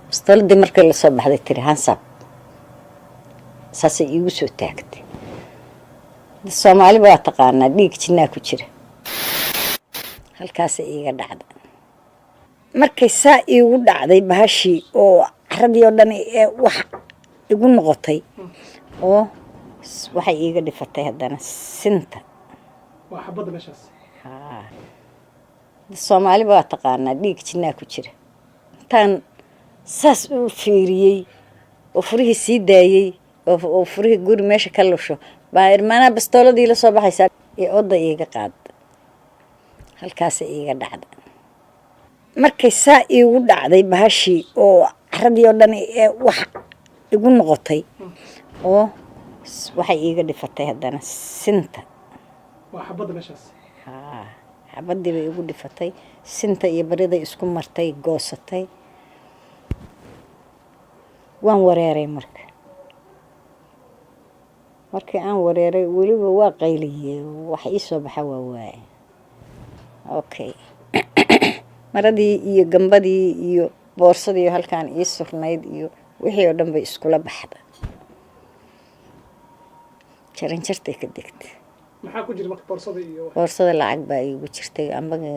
bastoladii markii la soo baxday tiri hansab saasay iigu soo taagtay. Soomaali baa taqaanaa dhiig jinnaa ku jira. Halkaasay iiga dhacday. Markay saa iigu dhacday bahashii oo caradii oo dhan ee wax igu noqotay oo waxay iiga dhifatay haddana sinta. waa xabadda meeshaas. Soomaali baa taqaanaa dhiig jinnaa ku jira. Intaan saas u fiiriyey oo furihii sii daayey oo furihii guri meesha ka lusho baa irmaanaa bastooladii la soo baxaysaa ee odda iiga qaad. Halkaasay iiga dhacday. Markay saa iigu dhacday bahashii oo caradii oo dhan ee wax igu noqotay oo waxay iiga dhifatay haddana sinta. waa xabadda meeshaas. xabadii bay igu dhifatay sinta iyo bariday isku martay goosatay. waan wareeray markii aan wareeray weliba waa qayliyey wax ii soo baxa waa waaye. Okay. maradii iyo gambadii iyo boorsadii halkaan ii surnayd iyo wixii oo dhan bay iskula baxday. jaranjartay ka degtay. maxaa ku jira marka boorsada iyo boorsada lacag baa iigu jirtay ambaga